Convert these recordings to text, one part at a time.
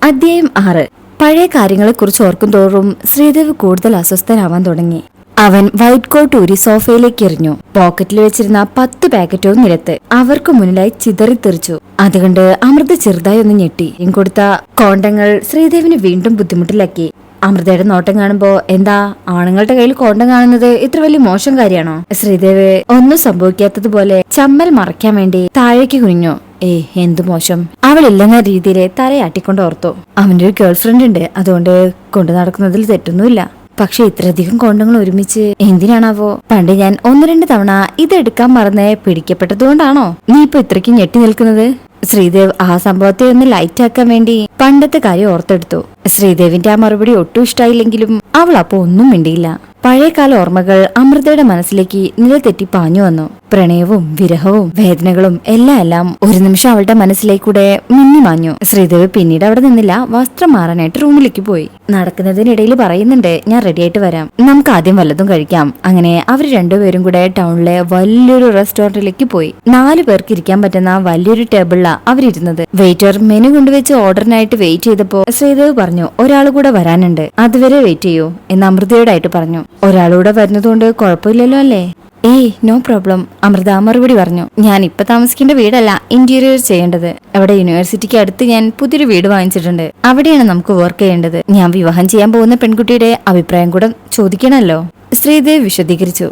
അധ്യായം 6. പഴയ കാര്യങ്ങളെക്കുറിച്ച് ഓർക്കും തോറും ശ്രീദേവ് കൂടുതൽ അസ്വസ്ഥനാവാൻ തുടങ്ങി. അവൻ വൈറ്റ് കോട്ട് ഊരി സോഫയിലേക്ക് എറിഞ്ഞു. പോക്കറ്റിൽ വെച്ചിരുന്ന 10 പാക്കറ്റോ നിലത്ത് അവർക്ക് മുന്നിലായി ചിതറിത്തെറിച്ചു. അതുകൊണ്ട് അമൃത ചെറുതായി ഒന്ന് ഞെട്ടി. കൊടുത്ത കോണ്ടങ്ങൾ ശ്രീദേവിനെ വീണ്ടും ബുദ്ധിമുട്ടിലാക്കി. അമൃതയുടെ നോട്ടം കാണുമ്പോ, എന്താ ആണുങ്ങളുടെ കയ്യിൽ കോണ്ടം കാണുന്നത് ഇത്ര വലിയ മോശം കാര്യമാണോ? ശ്രീദേവ് ഒന്നും സംഭവിക്കാത്തതുപോലെ ചമ്മൽ മറയ്ക്കാൻ വേണ്ടി താഴേക്ക് കുനിഞ്ഞു. എന്തു മോശം. അവളില്ലെന്ന രീതിയില് തലയാട്ടിക്കൊണ്ട് ഓർത്തു. അവന്റെ ഒരു ഗേൾ ഫ്രണ്ട് ഉണ്ട്, അതുകൊണ്ട് കൊണ്ടു നടക്കുന്നതിൽ തെറ്റൊന്നുമില്ല. പക്ഷെ ഇത്രയധികം കോണ്ടങ്ങൾ ഒരുമിച്ച് എന്തിനാണാവോ? പണ്ട് ഞാൻ 1-2 തവണ ഇതെടുക്കാൻ മറന്ന് പിടിക്കപ്പെട്ടതുകൊണ്ടാണോ നീ ഇപ്പൊ ഇത്രയ്ക്ക് ഞെട്ടി നിൽക്കുന്നത്? ശ്രീദേവ് ആ സംഭവത്തെ ഒന്ന് ലൈറ്റ് ആക്കാൻ വേണ്ടി പണ്ടത്തെ കാര്യം ഓർത്തെടുത്തു. ശ്രീദേവിന്റെ ആ മറുപടി ഒട്ടും ഇഷ്ടായില്ലെങ്കിലും അവൾ അപ്പോ ഒന്നും മിണ്ടിയില്ല. പഴയകാല ഓർമ്മകൾ അമൃതയുടെ മനസ്സിലേക്ക് നിലതെറ്റി പാഞ്ഞു വന്നു. പ്രണയവും വിരഹവും വേദനകളും എല്ലാം ഒരു നിമിഷം അവളുടെ മനസ്സിലേക്കൂടെ മിന്നിമാഞ്ഞു. ശ്രീദേവ് പിന്നീട് അവിടെ നിന്നില്ല, വസ്ത്രം മാറാനായിട്ട് റൂമിലേക്ക് പോയി. നടക്കുന്നതിനിടയിൽ പറയുന്നുണ്ട്, ഞാൻ റെഡി ആയിട്ട് വരാം, നമുക്ക് ആദ്യം വല്ലതും കഴിക്കാം. അങ്ങനെ അവർ രണ്ടുപേരും കൂടെ ടൗണിലെ വലിയൊരു റെസ്റ്റോറന്റിലേക്ക് പോയി. 4 പേർക്ക് ഇരിക്കാൻ പറ്റുന്ന വലിയൊരു ടേബിളിലാണ് അവരിരുന്നത്. വെയിറ്റർ മെനു കൊണ്ടുവച്ച് ഓർഡറിനായിട്ട് വെയിറ്റ് ചെയ്തപ്പോ ശ്രീദേവ് പറഞ്ഞു, ഒരാൾ കൂടെ വരാനുണ്ട്, അതുവരെ വെയിറ്റ് ചെയ്യൂ എന്ന് അമൃതയോടായിട്ട് പറഞ്ഞു. ഒരാളൂടെ വരുന്നതുകൊണ്ട് കുഴപ്പമില്ലല്ലോ അല്ലേ? നോ പ്രോബ്ലം, അമൃത മറുപടി പറഞ്ഞു. ഞാൻ ഇപ്പൊ താമസിക്കേണ്ട വീടല്ല ഇന്റീരിയർ ചെയ്യേണ്ടത്. അവിടെ യൂണിവേഴ്സിറ്റിക്ക് അടുത്ത് ഞാൻ പുതിയൊരു വീട് വാങ്ങിച്ചിട്ടുണ്ട്, അവിടെയാണ് നമുക്ക് വർക്ക് ചെയ്യേണ്ടത്. ഞാൻ വിവാഹം ചെയ്യാൻ പോകുന്ന പെൺകുട്ടിയുടെ അഭിപ്രായം കൂടെ ചോദിക്കണല്ലോ, ശ്രീദേവ് വിശദീകരിച്ചു.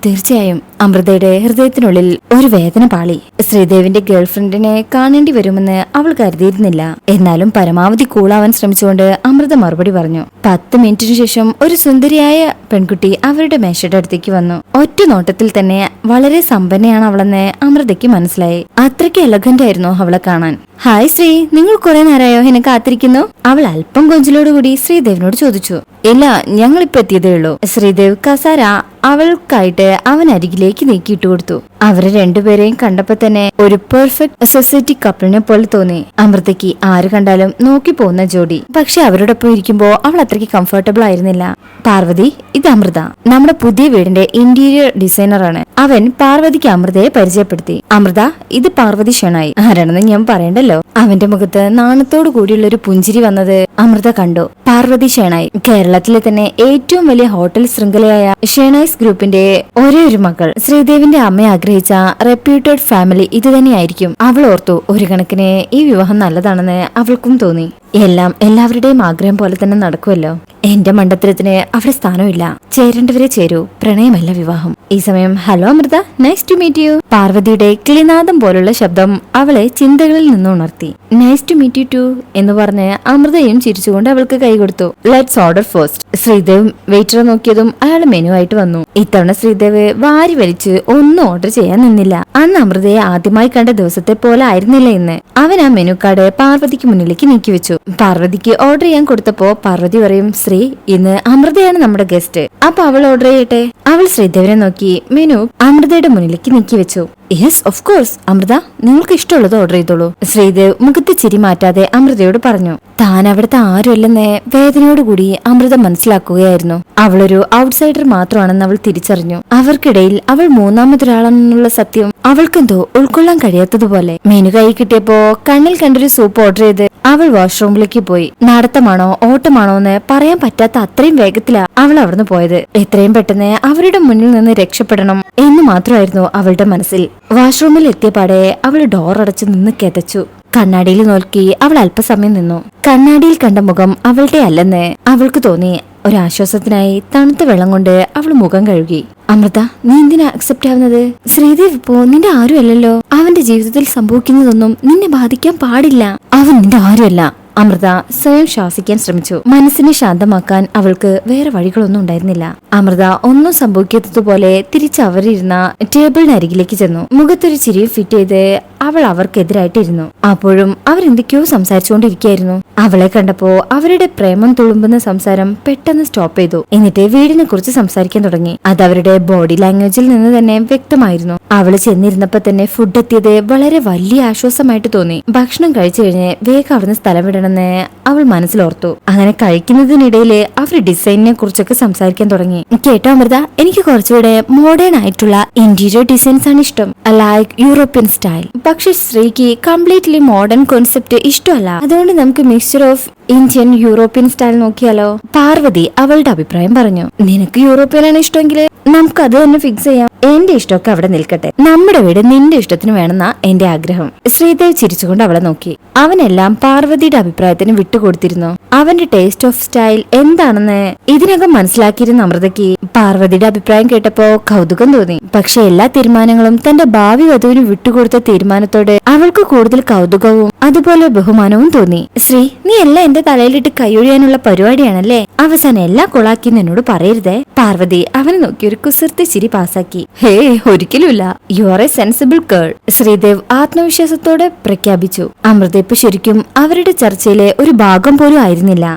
തീർച്ചയായും. അമൃതയുടെ ഹൃദയത്തിനുള്ളിൽ ഒരു വേദന പാളി. ശ്രീദേവിന്റെ ഗേൾഫ്രണ്ടിനെ കാണേണ്ടി വരുമെന്ന് അവൾ കരുതിയിരുന്നില്ല. എന്നാലും പരമാവധി കൂളാവാൻ ശ്രമിച്ചുകൊണ്ട് അമൃത മറുപടി പറഞ്ഞു. 10 മിനിറ്റിനു ശേഷം ഒരു സുന്ദരിയായ പെൺകുട്ടി അവരുടെ മേശയുടെ അടുത്തേക്ക് വന്നു. ഒറ്റ നോട്ടത്തിൽ തന്നെ വളരെ സമ്പന്നയാണ് അവളെന്ന് അമൃതയ്ക്ക് മനസ്സിലായി. അത്രയ്ക്ക് എലഗന്റ് ആയിരുന്നു അവളെ കാണാൻ. ഹായ് ശ്രീ, നിങ്ങൾ കുറെ നേരമായോ എന്നെ കാത്തിരിക്കുന്നു? അവൾ അല്പം കൊഞ്ചലോടുകൂടി ശ്രീദേവിനോട് ചോദിച്ചു. ഇല്ല, ഞങ്ങളിപ്പോ എത്തിയതേ ഉള്ളൂ. ശ്രീദേവ് കസാര അവൾക്കായിട്ട് അവൻ അരികിലേക്ക് നീക്കിയിട്ടു കൊടുത്തു. അവരെ രണ്ടുപേരെയും കണ്ടപ്പോ തന്നെ ഒരു പെർഫെക്റ്റ് സൊസൈറ്റി കപ്പിളിനെ പോലെ തോന്നി. അമൃതയ്ക്ക് ആര് കണ്ടാലും നോക്കി പോകുന്ന ജോഡി. പക്ഷെ അവരോടൊപ്പം ഇരിക്കുമ്പോ അവൾ അത്രയ്ക്ക് കംഫർട്ടബിൾ ആയിരുന്നില്ല. പാർവതി, ഇത് അമൃത, നമ്മുടെ പുതിയ വീടിന്റെ ഇന്റീരിയർ ഡിസൈനർ ആണ്. അവൻ പാർവതിക്ക് അമൃതയെ പരിചയപ്പെടുത്തി. അമൃത, ഇത് പാർവതി ഷെണായി. ആരാണെന്ന് ഞാൻ പറയണ്ടല്ലോ. അവന്റെ മുഖത്ത് നാണത്തോടു കൂടിയുള്ള ഒരു പുഞ്ചിരി വന്നത് അമൃത കണ്ടു. പാർവതി ഷെണായി കേരളത്തിലെ തന്നെ ഏറ്റവും വലിയ ഹോട്ടൽ ശൃംഖലയായ ഷെണായ്സ് ഗ്രൂപ്പിന്റെ ഒരേ ഒരു മകൾ. ശ്രീദേവിന്റെ അമ്മയെ ആഗ്രഹിച്ച റെപ്യൂട്ടഡ് ഫാമിലി ഇത് തന്നെയായിരിക്കും. അവൾ ഓർത്തു, ഒരു കണക്കിന് ഈ വിവാഹം നല്ലതാണെന്ന് അവൾക്കും തോന്നി. എല്ലാം എല്ലാവരുടെയും ആഗ്രഹം പോലെ തന്നെ നടക്കുമല്ലോ. എന്റെ മണ്ടത്തരത്തിന് അവിടെ സ്ഥാനമില്ല. ചേരേണ്ടവരെ ചേരൂ, പ്രണയമല്ല വിവാഹം. ഈ സമയം hello Amrita, nice to meet you. പാർവതിയുടെ കിളിനാദം പോലുള്ള ശബ്ദം അവളെ ചിന്തകളിൽ നിന്ന് ഉണർത്തി. Nice to meet you too എന്ന് പറഞ്ഞ് അമൃതയും ചിരിച്ചുകൊണ്ട് അവൾക്ക് കൈ കൊടുത്തു. Let's order first. ശ്രീദേവ് വെയിറ്ററെ നോക്കിയതും അയാൾ മെനു ആയിട്ട് വന്നു. ഇത്തവണ ശ്രീദേവ് വാരി വലിച്ച് ഒന്നും ഓർഡർ ചെയ്യാൻ നിന്നില്ല. അന്ന് അമൃതയെ ആദ്യമായി കണ്ട ദിവസത്തെ പോലെ ആയിരുന്നില്ല ഇന്ന്. അവൻ ആ മെനു കാർഡ് പാർവതിക്ക് മുന്നിലേക്ക് നീക്കി വെച്ചു. പാർവതിക്ക് ഓർഡർ ചെയ്യാൻ കൊടുത്തപ്പോ പാർവതി പറയും, ശ്രീ, ഇന്ന് അമൃതയാണ് നമ്മുടെ ഗസ്റ്റ്, അപ്പൊ അവൾ ഓർഡർ ചെയ്യട്ടെ. അവൾ ശ്രീദേവിനെ നോക്കി മെനു അമൃതയുടെ മുന്നിലേക്ക് നീക്കി വെച്ചു. യെസ് ഓഫ് കോഴ്സ് അമൃത, നിങ്ങൾക്ക് ഇഷ്ടമുള്ളത് ഓർഡർ ചെയ്തോളൂ. ശ്രീദേവ് മുഖത്ത് ചിരി മാറ്റാതെ അമൃതയോട് പറഞ്ഞു. താൻ അവിടുത്തെ ആരുമല്ലെന്ന് വേദനയോടുകൂടി അമൃത മനസ്സിലാക്കുകയായിരുന്നു. അവളൊരു ഔട്ട്സൈഡർ മാത്രമാണെന്ന് അവൾ തിരിച്ചറിഞ്ഞു. അവർക്കിടയിൽ അവൾ മൂന്നാമതൊരാളെന്നുള്ള സത്യം അവൾക്കെന്തോ ഉൾക്കൊള്ളാൻ കഴിയാത്തതുപോലെ. മെനു കൈ കിട്ടിയപ്പോ കണ്ണിൽ കണ്ടൊരു സൂപ്പ് ഓർഡർ ചെയ്ത് അവൾ വാഷ്റൂമിലേക്ക് പോയി. നടത്തമാണോ ഓട്ടമാണോ എന്ന് പറയാൻ പറ്റാത്ത അത്രയും വേഗത്തിലാ അവൾ അവിടുന്ന് പോയത്. എത്രയും പെട്ടെന്ന് അവരുടെ മുന്നിൽ നിന്ന് രക്ഷപ്പെടണം എന്ന് മാത്രമായിരുന്നു അവളുടെ മനസ്സിൽ. വാഷ്റൂമിൽ എത്തിയ പാടെ അവൾ ഡോർ അടച്ചു നിന്ന് കിതച്ചു. കണ്ണാടിയിൽ നോക്കി അവൾ അല്പസമയം നിന്നു. കണ്ണാടിയിൽ കണ്ട മുഖം അവളുടെ അല്ലെന്ന് അവൾക്ക് തോന്നി. ഒരാശ്വാസത്തിനായി തണുത്ത വെള്ളം കൊണ്ട് അവൾ മുഖം കഴുകി. അമൃത, നീ എന്തിനാ അക്സെപ്റ്റ് ആവുന്നത്? ശ്രീദേവ് ഇപ്പോ നിന്റെ ആരുമല്ലല്ലോ. അവന്റെ ജീവിതത്തിൽ സംഭവിക്കുന്നതൊന്നും നിന്നെ ബാധിക്കാൻ പാടില്ല. അവൻ നിന്റെ ആരുമല്ല. അമൃത സ്വയം ശ്വാസിക്കാൻ ശ്രമിച്ചു. മനസ്സിനെ ശാന്തമാക്കാൻ അവൾക്ക് വേറെ വഴികളൊന്നും ഉണ്ടായിരുന്നില്ല. അമൃത ഒന്നും സംഭവിക്കാത്തതുപോലെ തിരിച്ച് അവരിരുന്ന ടേബിളിനരികിലേക്ക് ചെന്നു. മുഖത്തൊരു ചിരി ഫിറ്റ് ചെയ്ത് അവൾ അവർക്കെതിരായിട്ടിരുന്നു. അപ്പോഴും അവരെന്തൊക്കെയോ സംസാരിച്ചുകൊണ്ടിരിക്കുകയായിരുന്നു. അവളെ കണ്ടപ്പോ അവരുടെ പ്രേമം തുളുമ്പുന്ന സംസാരം പെട്ടെന്ന് സ്റ്റോപ്പ് ചെയ്തു. എന്നിട്ട് വീടിനെ കുറിച്ച് സംസാരിക്കാൻ തുടങ്ങി. അത് അവരുടെ ബോഡി ലാംഗ്വേജിൽ നിന്ന് തന്നെ വ്യക്തമായിരുന്നു. അവള് ചെന്നിരുന്നപ്പോ തന്നെ ഫുഡ് എത്തിയത് വളരെ വലിയ ആശ്വാസമായിട്ട് തോന്നി. ഭക്ഷണം കഴിച്ചു കഴിഞ്ഞ് വേഗം അവിടുന്ന് സ്ഥലം വിടണമെന്ന് ആണെന്ന് അവൾ മനസ്സിലോർത്തു. അങ്ങനെ കഴിക്കുന്നതിനിടയിൽ അവർ ഡിസൈനിനെ കുറിച്ചൊക്കെ സംസാരിക്കാൻ തുടങ്ങി. കേട്ടോ അമൃത, എനിക്ക് കുറച്ചുകൂടെ മോഡേൺ ആയിട്ടുള്ള ഇന്റീരിയർ ഡിസൈൻസ് ആണ് ഇഷ്ടം, ലൈക്ക് യൂറോപ്യൻ സ്റ്റൈൽ. പക്ഷെ ശ്രീക്ക് കംപ്ലീറ്റ്ലി മോഡേൺ കോൺസെപ്റ്റ് ഇഷ്ടമല്ല. അതുകൊണ്ട് നമുക്ക് mixture of Indian European style നോക്കിയാലോ? പാർവതി അവളുടെ അഭിപ്രായം പറഞ്ഞു. നിനക്ക് യൂറോപ്യനാണ് ഇഷ്ടമെങ്കിൽ നമുക്ക് അത് തന്നെ ഫിക്സ് ചെയ്യാം. എന്റെ ഇഷ്ടമൊക്കെ അവിടെ നിൽക്കട്ടെ. നമ്മുടെ വീട് നിന്റെ ഇഷ്ടത്തിന് വേണമെന്നാ എന്റെ ആഗ്രഹം. ശ്രീദേവ് ചിരിച്ചുകൊണ്ട് അവളെ നോക്കി. അവനെല്ലാം പാർവതിയുടെ അഭിപ്രായത്തിന് വിട്ടുകൊടുത്തിരുന്നു. അവന്റെ ടേസ്റ്റ് ഓഫ് സ്റ്റൈൽ എന്താണെന്ന് ഇതിനകം മനസ്സിലാക്കിയിരുന്ന അമൃതയ്ക്ക് പാർവതിയുടെ അഭിപ്രായം കേട്ടപ്പോ കൗതുകം തോന്നി. പക്ഷെ എല്ലാ തീരുമാനങ്ങളും തന്റെ ഭാവി വധുവിന് വിട്ടുകൊടുത്ത തീരുമാനത്തോട് അവൾക്ക് കൂടുതൽ കൗതുകവും അതുപോലെ ബഹുമാനവും തോന്നി. ശ്രീ, നീ എല്ലാം എന്റെ തലയിലിട്ട് കൈയൊഴിയാനുള്ള പരിപാടിയാണല്ലേ? അവസാനം എല്ലാം കൊളാക്കിന്ന് എന്നോട് പറയരുതേ. പാർവതി അവനെ നോക്കി ഒരു കുസൃതി ചിരി പാസാക്കി. ഹേ, ഒരിക്കലുമില്ല. You are A sensible girl, Sreedev ആത്മവിശ്വാസത്തോടെ പ്രഖ്യാപിച്ചു. അമൃത ഇപ്പൊ ശരിക്കും അവരുടെ ചർച്ചയിലെ ഒരു ഭാഗം പോലും ആയിരുന്നില്ല.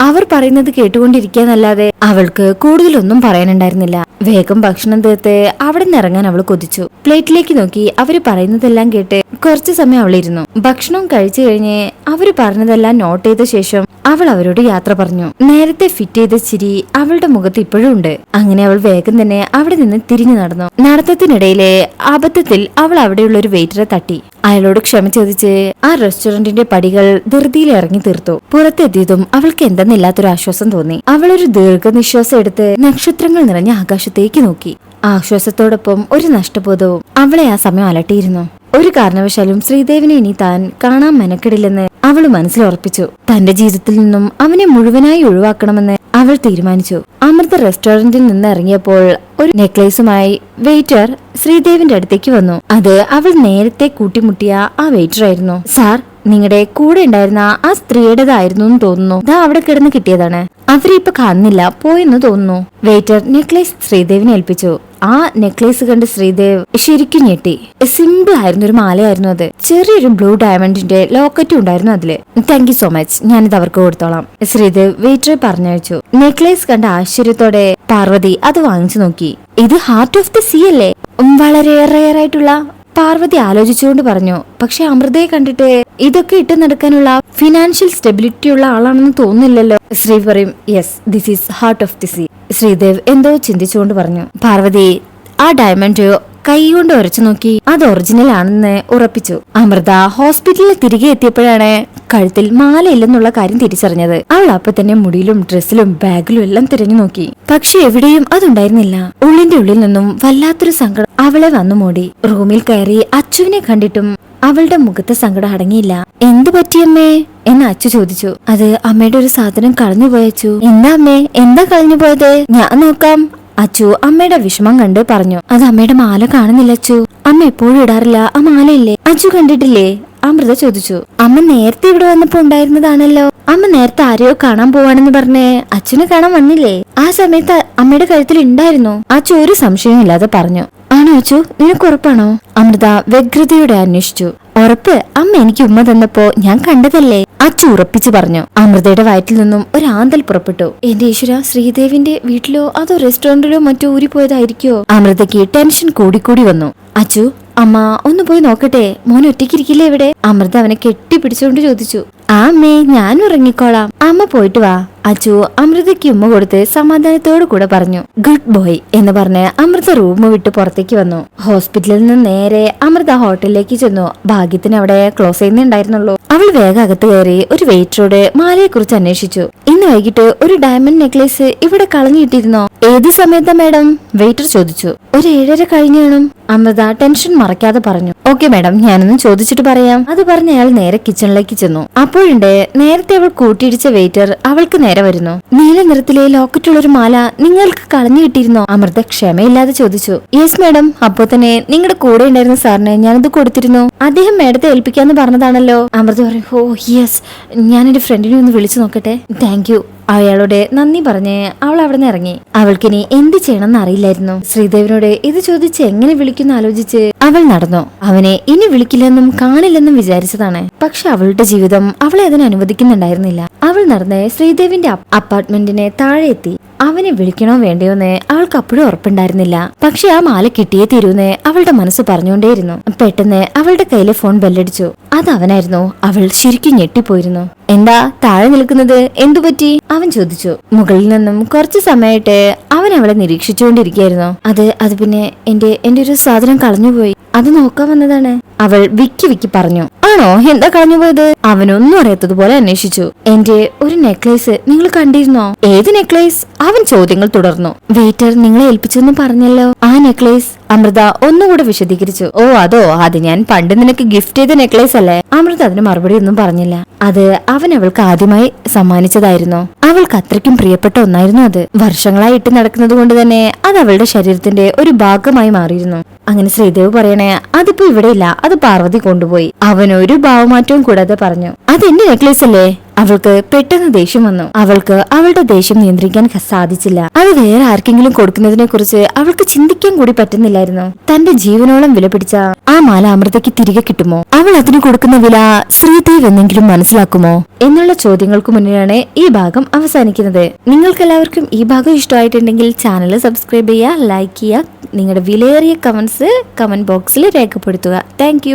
അവർ പറയുന്നത് കേട്ടുകൊണ്ടിരിക്കാന്നല്ലാതെ അവൾക്ക് കൂടുതലൊന്നും പറയാനുണ്ടായിരുന്നില്ല. വേഗം ഭക്ഷണം തീർത്ത് അവിടെ നിന്ന് ഇറങ്ങാൻ അവൾ കൊതിച്ചു. പ്ലേറ്റിലേക്ക് നോക്കി അവര് പറയുന്നതെല്ലാം കേട്ട് കുറച്ചു സമയം അവളിരുന്നു. ഭക്ഷണം കഴിച്ചു കഴിഞ്ഞ് അവര് പറഞ്ഞതെല്ലാം നോട്ട് ചെയ്ത ശേഷം അവൾ അവരോട് യാത്ര പറഞ്ഞു. നേരത്തെ ഫിറ്റ് ചെയ്ത ചിരി അവളുടെ മുഖത്ത് ഇപ്പോഴും ഉണ്ട്. അങ്ങനെ അവൾ വേഗം തന്നെ അവിടെ നിന്ന് തിരിഞ്ഞു നടന്നു. നടത്തത്തിനിടയിലെ അബദ്ധത്തിൽ അവൾ അവിടെയുള്ള ഒരു വെയിറ്ററെ തട്ടി. അയാളോട് ക്ഷമ ചോദിച്ച് ആ റെസ്റ്റോറന്റിന്റെ പടികൾ ധൃതിയിൽ ഇറങ്ങി തീർത്തു. പുറത്തെത്തിയതും അവൾക്ക് എന്തെന്നില്ലാത്തൊരു ആശ്വാസം തോന്നി. അവളൊരു ദീർഘനിശ്വാസം എടുത്ത് നക്ഷത്രങ്ങൾ നിറഞ്ഞ ആകാശത്തേക്ക് നോക്കി. ആശ്വാസത്തോടൊപ്പം ഒരു നഷ്ടബോധവും അവളെ ആ സമയം അലട്ടിയിരുന്നു. ഒരു കാരണവശാലും ശ്രീദേവിനെ ഇനി താൻ കാണാൻ മെനക്കെടില്ലെന്ന് അവൾ മനസ്സിലുറപ്പിച്ചു. തന്റെ ജീവിതത്തിൽ നിന്നും അവനെ മുഴുവനായി ഒഴിവാക്കണമെന്ന് അവൾ തീരുമാനിച്ചു. അമൃത റെസ്റ്റോറന്റിൽ നിന്ന് ഇറങ്ങിയപ്പോൾ ഒരു നെക്ലേസുമായി വെയിറ്റർ ശ്രീദേവിന്റെ അടുത്തേക്ക് വന്നു. അത് അവൾ നേരത്തെ കൂട്ടിമുട്ടിയ ആ വെയിറ്റർ ആയിരുന്നു. സാർ, നിങ്ങളുടെ കൂടെ ഉണ്ടായിരുന്ന ആ സ്ത്രീയുടേതായിരുന്നു എന്ന് തോന്നുന്നു. ദാ അവിടെ കിടന്ന് കിട്ടിയതാണ്. അവരെ ഇപ്പൊ കാണുന്നില്ല, പോയെന്ന് തോന്നുന്നു. വെയിറ്റർ നെക്ലേസ് ശ്രീദേവിനെ ഏൽപ്പിച്ചു. ആ നെക്ലേസ് കണ്ട് ശ്രീദേവ് ശരിക്കും ഞെട്ടി. സിമ്പിൾ ആയിരുന്ന ഒരു മാലയായിരുന്നു അത്. ചെറിയൊരു ബ്ലൂ ഡയമണ്ടിന്റെ ലോക്കറ്റും ഉണ്ടായിരുന്നു അതില്. താങ്ക് യു സോ മച്ച്, ഞാനിത് അവർക്ക് കൊടുത്തോളാം, ശ്രീദേവ് വെയിറ്ററെ പറഞ്ഞയച്ചു. നെക്ലേസ് കണ്ട ആശ്ചര്യത്തോടെ പാർവതി അത് വാങ്ങിച്ചു നോക്കി. ഇത് ഹാർട്ട് ഓഫ് ദി സീ അല്ലേ? വളരെ റെയർ ആയിട്ടുള്ള. പാർവതി ആലോചിച്ചുകൊണ്ട് പറഞ്ഞു. പക്ഷെ അമൃതയെ കണ്ടിട്ട് ഇതൊക്കെ ഇട്ട് നടക്കാനുള്ള ഫിനാൻഷ്യൽ സ്റ്റെബിലിറ്റി ഉള്ള ആളാണെന്ന് തോന്നുന്നില്ലല്ലോ. ശ്രീ പറയും, yes, this is heart of the see. Sreedev എന്തോ ചിന്തിച്ചുകൊണ്ട് പറഞ്ഞു. പാർവതി ആ ഡയമണ്ട് കൈകൊണ്ട് ഉരച്ചു നോക്കി. അത് ഒറിജിനൽ ആണെന്ന് ഉറപ്പിച്ചു. അമൃത ഹോസ്പിറ്റലിൽ തിരികെ എത്തിയപ്പോഴാണ് കഴുത്തിൽ മാലയില്ലെന്നുള്ള കാര്യം തിരിച്ചറിഞ്ഞത്. അവൾ അപ്പൊ തന്നെ മുടിയിലും ഡ്രസ്സിലും ബാഗിലും എല്ലാം തിരഞ്ഞു നോക്കി. പക്ഷെ എവിടെയും അതുണ്ടായിരുന്നില്ല. ഉള്ളിന്റെ ഉള്ളിൽ നിന്നും വല്ലാത്തൊരു സങ്കടം അവളെ വന്നു മൂടി. റൂമിൽ കയറി അച്ചുവിനെ കണ്ടിട്ടും അവളുടെ മുഖത്തെ സങ്കടം അടങ്ങിയില്ല. എന്തു പറ്റിയമ്മേ എന്ന് അച്ചു ചോദിച്ചു. അത് അമ്മയുടെ ഒരു സാധനം കളഞ്ഞു പോയച്ചു. എന്താ അമ്മേ, എന്താ കളഞ്ഞു പോയത്? ഞാൻ നോക്കാം. അച്ചു അമ്മയുടെ വിഷമം കണ്ട് പറഞ്ഞു. അത് അമ്മയുടെ മാല കാണുന്നില്ല അച്ചു. അമ്മ എപ്പോഴും ഇടാറില്ല ആ മാലയില്ലേ? അച്ചു കണ്ടിട്ടില്ലേ? അമൃത ചോദിച്ചു. അമ്മ നേരത്തെ ഇവിടെ വന്നപ്പോ ഉണ്ടായിരുന്നതാണല്ലോ. അമ്മ നേരത്തെ ആരെയോ കാണാൻ പോവാണെന്ന് പറഞ്ഞേ അച്ഛനെ കാണാൻ വന്നില്ലേ? ആ സമയത്ത് അമ്മയുടെ കഴുത്തിൽ ഉണ്ടായിരുന്നു. അച്ചു ഒരു സംശയവും ഇല്ലാതെ പറഞ്ഞു. ആണോ അച്ചു, നിനക്ക് ഉറപ്പാണോ? അമൃത വ്യഗ്രതയോടെ അന്വേഷിച്ചു. ഉറപ്പ്, അമ്മ എനിക്ക് ഉമ്മ തന്നപ്പോ ഞാൻ കണ്ടതല്ലേ, അച്ചു ഉറപ്പിച്ചു പറഞ്ഞു. അമൃതയുടെ വയറ്റിൽ നിന്നും ഒരു ആന്തൽ പുറപ്പെട്ടു. എന്റെ ഈശ്വര, ശ്രീദേവിന്റെ വീട്ടിലോ അതോ റെസ്റ്റോറന്റിലോ മറ്റോ ഊരിപ്പോയതായിരിക്കോ? അമൃതയ്ക്ക് ടെൻഷൻ കൂടിക്കൂടി വന്നു. അച്ചു, അമ്മ ഒന്ന് പോയി നോക്കട്ടെ, മോൻ ഒറ്റയ്ക്കിരിക്കില്ലേ ഇവിടെ? അമൃത അവനെ കെട്ടിപ്പിടിച്ചുകൊണ്ട് ചോദിച്ചു. ആ അമ്മേ, ഞാൻ ഉറങ്ങിക്കോളാം, അമ്മ പോയിട്ട് വാ. അച്ചു അമൃതയ്ക്ക് ഉമ്മ കൊടുത്ത് സമാധാനത്തോടു കൂടെ പറഞ്ഞു. ഗുഡ് ബോയ് എന്ന് പറഞ്ഞ് അമൃത റൂം വിട്ട് പുറത്തേക്ക് വന്നു. ഹോസ്പിറ്റലിൽ നിന്ന് നേരെ അമൃത ഹോട്ടലിലേക്ക് ചെന്നു. ഭാഗ്യത്തിന് അവിടെ ക്ലോസ് ചെയ്യുന്നുണ്ടായിരുന്നുള്ളൂ. അവൾ വേഗം അകത്ത് കയറി ഒരു വെയിറ്ററോട് മാലയെ കുറിച്ച് അന്വേഷിച്ചു. ഇന്ന് വൈകിട്ട് ഒരു ഡയമണ്ട് നെക്ലേസ് ഇവിടെ കളഞ്ഞിട്ടിരുന്നോ? ഏത് സമയത്താ മാഡം? വെയിറ്റർ ചോദിച്ചു. ഒരു 7:30 കഴിഞ്ഞു കാണും. അമൃത ടെൻഷൻ മറക്കാതെ പറഞ്ഞു. ഓക്കെ മാഡം, ഞാനൊന്ന് ചോദിച്ചിട്ട് പറയാം. അത് പറഞ്ഞ അയാൾ നേരെ കിച്ചണിലേക്ക് ചെന്നു. അപ്പോഴുണ്ട് നേരത്തെ അവൾ കൂട്ടിയിടിച്ച വെയിറ്റർ അവൾക്ക് നേരെ വരുന്നു. നീല നിറത്തിലെ ലോക്കറ്റുള്ളൊരു മാല നിങ്ങൾക്ക് കളഞ്ഞു കിട്ടിയിരുന്നോ? അമൃത ക്ഷമയില്ലാതെ ചോദിച്ചു. യെസ് മാഡം, അപ്പോ തന്നെ നിങ്ങളുടെ കൂടെ ഉണ്ടായിരുന്ന സാറിന് ഞാനത് കൊടുത്തിരുന്നു. അദ്ദേഹം മാഡത്തെ ഏൽപ്പിക്കാന്ന് പറഞ്ഞതാണല്ലോ. അമൃത പറയും. ഓ യെസ്, ഞാൻ എന്റെ ഫ്രണ്ടിനെ ഒന്ന് വിളിച്ചു നോക്കട്ടെ. Thank you. അയാളോട് നന്ദി പറഞ്ഞ് അവൾ അവിടെ നിന്ന് ഇറങ്ങി. അവൾക്കിനി എന്ത് ചെയ്യണമെന്ന് അറിയില്ലായിരുന്നു. ശ്രീദേവിനോട് ഇത് ചോദിച്ച് എങ്ങനെ വിളിക്കുന്ന ആലോചിച്ച് അവൾ നടന്നു. അവനെ ഇനി വിളിക്കില്ലെന്നും കാണില്ലെന്നും വിചാരിച്ചതാണ്. പക്ഷെ അവളുടെ ജീവിതം അവളെ അതിന് അനുവദിക്കുന്നുണ്ടായിരുന്നില്ല. അവൾ നടന്ന് ശ്രീദേവിന്റെ അപ്പാർട്ട്മെന്റിന് താഴെ എത്തി. അവനെ വിളിക്കണോ വേണ്ടയോന്ന് അവൾക്ക് അപ്പോഴും ഉറപ്പുണ്ടായിരുന്നില്ല. പക്ഷെ ആ മാല കിട്ടിയേ തീരൂന്ന് അവളുടെ മനസ്സ് പറഞ്ഞുകൊണ്ടേയിരുന്നു. പെട്ടെന്ന് അവളുടെ കയ്യിലെ ഫോൺ ബെല്ലടിച്ചു. അത് അവനായിരുന്നു. അവൾ ശരിക്കും ഞെട്ടിപ്പോയിരുന്നു. എന്താ താഴെ നിൽക്കുന്നത്, എന്തുപറ്റി? അവൻ ചോദിച്ചു. മുകളിൽ നിന്നും കുറച്ചു സമയമായിട്ട് അവൻ അവളെ നിരീക്ഷിച്ചുകൊണ്ടിരിക്കുകയായിരുന്നു. അത് പിന്നെ എന്റെ ഒരു സാധനം കളഞ്ഞുപോയി, അത് നോക്കാൻ വന്നതാണ്, അവൾ വിക്കി പറഞ്ഞു. ആണോ, എന്താ കളഞ്ഞുപോയത്? അവനൊന്നും അറിയാത്തതുപോലെ അന്വേഷിച്ചു. എന്റെ ഒരു നെക്ലേസ് നിങ്ങൾ കണ്ടിരുന്നോ? ഏത് നെക്ലേസ്? അവൻ ചോദ്യങ്ങൾ തുടർന്നു. വെയിറ്റർ നിങ്ങളെ ഏൽപ്പിച്ചെന്ന് പറഞ്ഞല്ലോ, ആ നെക്ലേസ്. അമൃത ഒന്നുകൂടെ വിശദീകരിച്ചു. ഓ അതോ, അത് ഞാൻ പണ്ട് നിനക്ക് ഗിഫ്റ്റ് ചെയ്ത നെക്ലേസ് അല്ലേ? അമൃത അതിന് മറുപടി ഒന്നും പറഞ്ഞില്ല. അത് അവൻ അവൾക്ക് ആദ്യമായി സമ്മാനിച്ചതായിരുന്നു. അവൾക്ക് അത്രയ്ക്കും പ്രിയപ്പെട്ട ഒന്നായിരുന്നു അത്. വർഷങ്ങളായി ഇട്ട് നടക്കുന്നത് കൊണ്ട് തന്നെ അത് അവളുടെ ശരീരത്തിന്റെ ഒരു ഭാഗമായി മാറിയിരുന്നു. അങ്ങനെ ശ്രീദേവ് പറയണേ, അതിപ്പോ ഇവിടെ ഇല്ല, അത് പാർവതി കൊണ്ടുപോയി. അവനൊരു ഭാവമാറ്റവും കൂടാതെ പറഞ്ഞു. അതെന്റെ നെക്ലേസ് അല്ലേ? അവൾക്ക് പെട്ടെന്ന് ദേഷ്യം വന്നു. അവൾക്ക് അവളുടെ ദേഷ്യം നിയന്ത്രിക്കാൻ സാധിച്ചില്ല. അത് വേറെ ആർക്കെങ്കിലും കൊടുക്കുന്നതിനെ കുറിച്ച് അവൾക്ക് ചിന്തിക്കാൻ കൂടി പറ്റുന്നില്ലായിരുന്നു. തന്റെ ജീവനോളം വില പിടിച്ച ആ മാല അമൃതയ്ക്ക് തിരികെ കിട്ടുമോ? അവൾ അതിന് കൊടുക്കുന്ന വില ശ്രീദേവ് എന്നെങ്കിലും മനസ്സിലാക്കുമോ എന്നുള്ള ചോദ്യങ്ങൾക്ക് മുന്നിലാണ് ഈ ഭാഗം അവസാനിക്കുന്നത്. നിങ്ങൾക്കെല്ലാവർക്കും ഈ ഭാഗം ഇഷ്ടമായിട്ടുണ്ടെങ്കിൽ ചാനൽ സബ്സ്ക്രൈബ് ചെയ്യുക, ലൈക്ക് ചെയ്യുക, നിങ്ങളുടെ വിലയേറിയ കമന്റ്സ് കമന്റ് ബോക്സിൽ രേഖപ്പെടുത്തുക. താങ്ക്